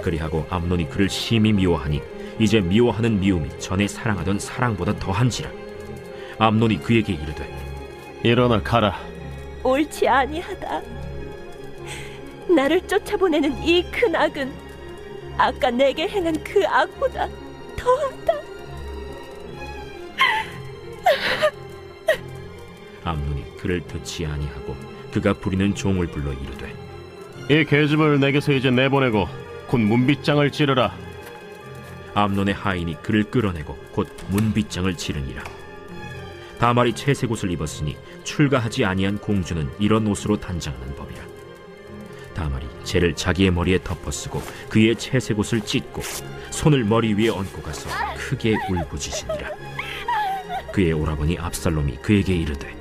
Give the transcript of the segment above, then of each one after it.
그리하고 암논이 그를 심히 미워하니 이제 미워하는 미움이 전에 사랑하던 사랑보다 더한지라. 암논이 그에게 이르되 일어나 가라. 옳지 아니하다. 나를 쫓아보내는 이 큰 악은 아까 내게 행한 그 악보다 더하다. 암논이 그를 듣지 아니하고 그가 부리는 종을 불러 이르되 이 계집을 내게서 이제 내보내고 곧 문빗장을 찌르라. 암논의 하인이 그를 끌어내고 곧 문빗장을 치르니라. 다말이 채색 옷을 입었으니 출가하지 아니한 공주는 이런 옷으로 단장하는 법이라. 다말이 재를 자기의 머리에 덮어쓰고 그의 채색 옷을 찢고 손을 머리 위에 얹고 가서 크게 울부짖으니라. 그의 오라버니 압살롬이 그에게 이르되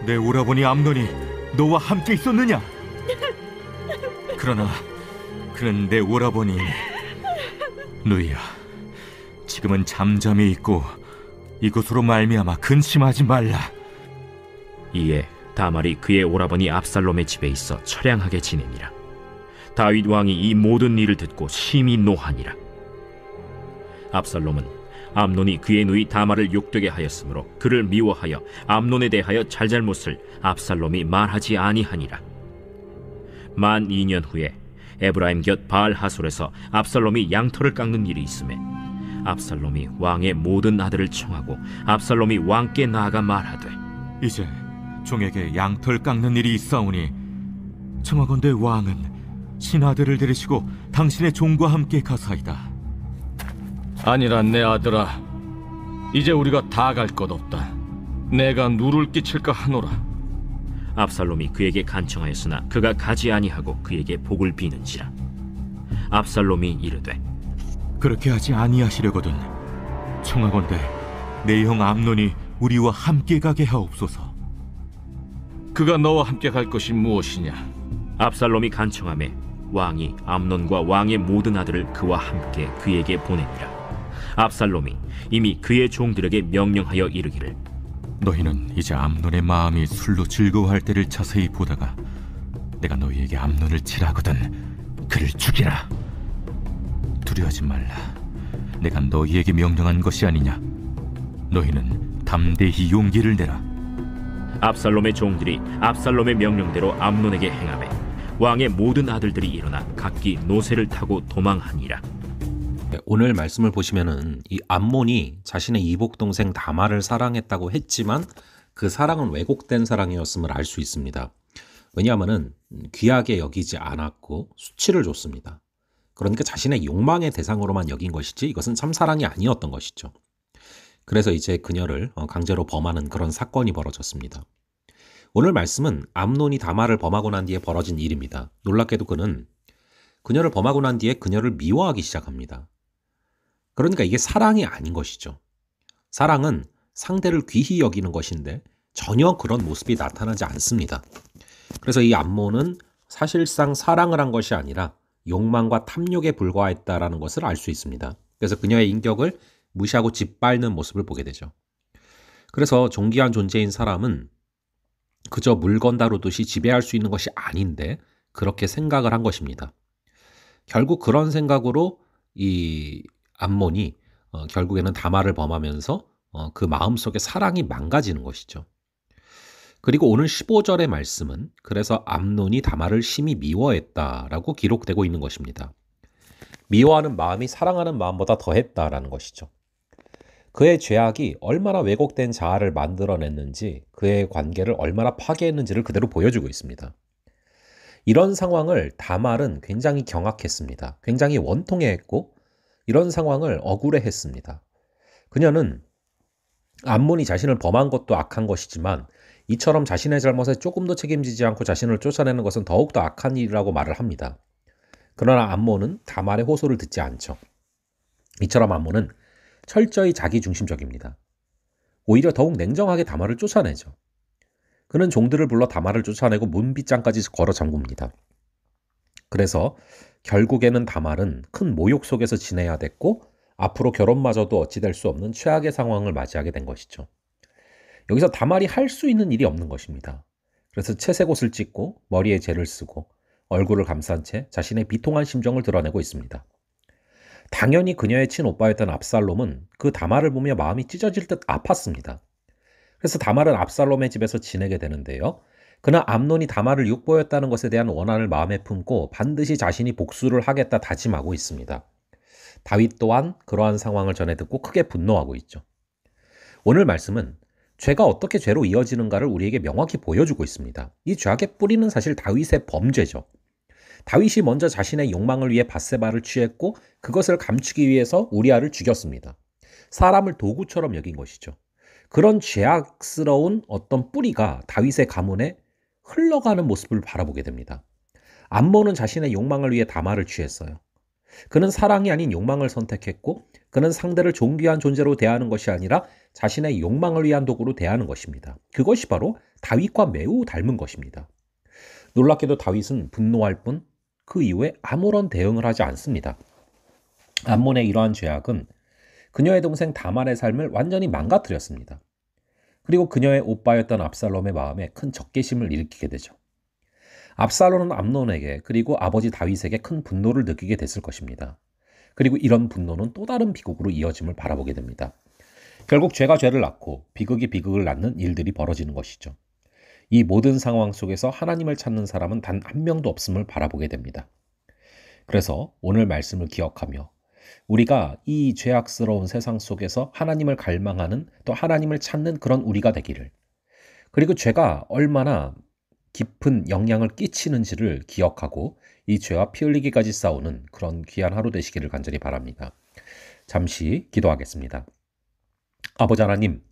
내 오라버니 암논이 너와 함께 있었느냐? 그러나 그는 내 오라버니. 누이야, 지금은 잠잠히 있고 이것으로 말미암아 근심하지 말라. 이에 다말이 그의 오라버니 압살롬의 집에 있어 처량하게 지내니라. 다윗 왕이 이 모든 일을 듣고 심히 노하니라. 압살롬은 암논이 그의 누이 다말을 욕되게 하였으므로 그를 미워하여 암논에 대하여 잘잘못을 압살롬이 말하지 아니하니라. 만 2년 후에 에브라임 곁 바알 하솔에서 압살롬이 양털을 깎는 일이 있음에 압살롬이 왕의 모든 아들을 청하고 압살롬이 왕께 나아가 말하되 이제 종에게 양털 깎는 일이 있사오니 청하건대 왕은 신하들을 데리시고 당신의 종과 함께 가사이다. 아니라 내 아들아, 이제 우리가 다 갈 것 없다. 내가 누를 끼칠까 하노라. 압살롬이 그에게 간청하였으나 그가 가지 아니하고 그에게 복을 비는지라. 압살롬이 이르되 그렇게 하지 아니하시려거든 청하건대 내 형 암논이 우리와 함께 가게 하옵소서. 그가 너와 함께 갈 것이 무엇이냐? 압살롬이 간청하매 왕이 암논과 왕의 모든 아들을 그와 함께 그에게 보내니라. 압살롬이 이미 그의 종들에게 명령하여 이르기를 너희는 이제 암논의 마음이 술로 즐거워할 때를 자세히 보다가 내가 너희에게 암논을 치라거든 그를 죽이라. 두려워하지 말라. 내가 너희에게 명령한 것이 아니냐. 너희는 담대히 용기를 내라. 압살롬의 종들이 압살롬의 명령대로 암논에게 행하매 왕의 모든 아들들이 일어나 각기 노새를 타고 도망하니라. 오늘 말씀을 보시면은 이 암몬이 자신의 이복 동생 다말을 사랑했다고 했지만 그 사랑은 왜곡된 사랑이었음을 알 수 있습니다. 왜냐하면은 귀하게 여기지 않았고 수치를 줬습니다. 그러니까 자신의 욕망의 대상으로만 여긴 것이지 이것은 참 사랑이 아니었던 것이죠. 그래서 이제 그녀를 강제로 범하는 그런 사건이 벌어졌습니다. 오늘 말씀은 암논이 다말을 범하고 난 뒤에 벌어진 일입니다. 놀랍게도 그는 그녀를 범하고 난 뒤에 그녀를 미워하기 시작합니다. 그러니까 이게 사랑이 아닌 것이죠. 사랑은 상대를 귀히 여기는 것인데 전혀 그런 모습이 나타나지 않습니다. 그래서 이 암몬은 사실상 사랑을 한 것이 아니라 욕망과 탐욕에 불과했다라는 것을 알 수 있습니다. 그래서 그녀의 인격을 무시하고 짓밟는 모습을 보게 되죠. 그래서 존귀한 존재인 사람은 그저 물건 다루듯이 지배할 수 있는 것이 아닌데 그렇게 생각을 한 것입니다. 결국 그런 생각으로 이 암몬이 결국에는 다말을 범하면서 그 마음속에 사랑이 망가지는 것이죠. 그리고 오늘 15절의 말씀은 그래서 암논이 다말을 심히 미워했다라고 기록되고 있는 것입니다. 미워하는 마음이 사랑하는 마음보다 더했다라는 것이죠. 그의 죄악이 얼마나 왜곡된 자아를 만들어냈는지 그의 관계를 얼마나 파괴했는지를 그대로 보여주고 있습니다. 이런 상황을 다말은 굉장히 경악했습니다. 굉장히 원통해했고 이런 상황을 억울해했습니다. 그녀는 암몬이 자신을 범한 것도 악한 것이지만 이처럼 자신의 잘못에 조금도 책임지지 않고 자신을 쫓아내는 것은 더욱더 악한 일이라고 말을 합니다. 그러나 암몬은 다말의 호소를 듣지 않죠. 이처럼 암몬은 철저히 자기중심적입니다. 오히려 더욱 냉정하게 다말을 쫓아내죠. 그는 종들을 불러 다말을 쫓아내고 문빗장까지 걸어 잠굽니다. 그래서 결국에는 다말은 큰 모욕 속에서 지내야 됐고 앞으로 결혼마저도 어찌 될 수 없는 최악의 상황을 맞이하게 된 것이죠. 여기서 다말이 할 수 있는 일이 없는 것입니다. 그래서 채색 옷을 찢고 머리에 재를 쓰고 얼굴을 감싼 채 자신의 비통한 심정을 드러내고 있습니다. 당연히 그녀의 친오빠였던 압살롬은 그 다말을 보며 마음이 찢어질 듯 아팠습니다. 그래서 다말은 압살롬의 집에서 지내게 되는데요. 그는 암논이 다말을 육보였다는 것에 대한 원한을 마음에 품고 반드시 자신이 복수를 하겠다 다짐하고 있습니다. 다윗 또한 그러한 상황을 전해 듣고 크게 분노하고 있죠. 오늘 말씀은 죄가 어떻게 죄로 이어지는가를 우리에게 명확히 보여주고 있습니다. 이 죄악의 뿌리는 사실 다윗의 범죄죠. 다윗이 먼저 자신의 욕망을 위해 밧세바를 취했고 그것을 감추기 위해서 우리아를 죽였습니다. 사람을 도구처럼 여긴 것이죠. 그런 죄악스러운 어떤 뿌리가 다윗의 가문에 흘러가는 모습을 바라보게 됩니다. 암몬은 자신의 욕망을 위해 다말을 취했어요. 그는 사랑이 아닌 욕망을 선택했고 그는 상대를 존귀한 존재로 대하는 것이 아니라 자신의 욕망을 위한 도구로 대하는 것입니다. 그것이 바로 다윗과 매우 닮은 것입니다. 놀랍게도 다윗은 분노할 뿐 그 이후에 아무런 대응을 하지 않습니다. 암몬의 이러한 죄악은 그녀의 동생 다말의 삶을 완전히 망가뜨렸습니다. 그리고 그녀의 오빠였던 압살롬의 마음에 큰 적개심을 일으키게 되죠. 압살롬은 암논에게 그리고 아버지 다윗에게 큰 분노를 느끼게 됐을 것입니다. 그리고 이런 분노는 또 다른 비극으로 이어짐을 바라보게 됩니다. 결국 죄가 죄를 낳고 비극이 비극을 낳는 일들이 벌어지는 것이죠. 이 모든 상황 속에서 하나님을 찾는 사람은 단 한 명도 없음을 바라보게 됩니다. 그래서 오늘 말씀을 기억하며 우리가 이 죄악스러운 세상 속에서 하나님을 갈망하는 또 하나님을 찾는 그런 우리가 되기를, 그리고 죄가 얼마나 깊은 영향을 끼치는지를 기억하고 이 죄와 피 흘리기까지 싸우는 그런 귀한 하루 되시기를 간절히 바랍니다. 잠시 기도하겠습니다. 아버지 하나님,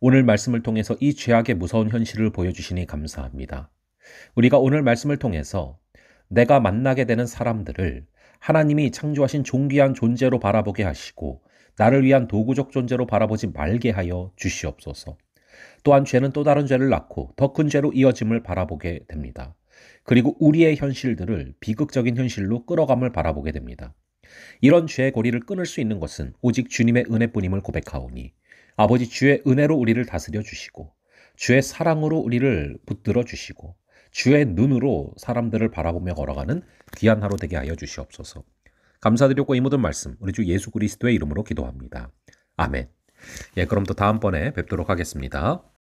오늘 말씀을 통해서 이 죄악의 무서운 현실을 보여주시니 감사합니다. 우리가 오늘 말씀을 통해서 내가 만나게 되는 사람들을 하나님이 창조하신 존귀한 존재로 바라보게 하시고 나를 위한 도구적 존재로 바라보지 말게 하여 주시옵소서. 또한 죄는 또 다른 죄를 낳고 더 큰 죄로 이어짐을 바라보게 됩니다. 그리고 우리의 현실들을 비극적인 현실로 끌어감을 바라보게 됩니다. 이런 죄의 고리를 끊을 수 있는 것은 오직 주님의 은혜뿐임을 고백하오니 아버지, 주의 은혜로 우리를 다스려 주시고 주의 사랑으로 우리를 붙들어 주시고 주의 눈으로 사람들을 바라보며 걸어가는 귀한 하루 되게 하여 주시옵소서. 감사드리고 이 모든 말씀 우리 주 예수 그리스도의 이름으로 기도합니다. 아멘. 예, 그럼 또 다음번에 뵙도록 하겠습니다.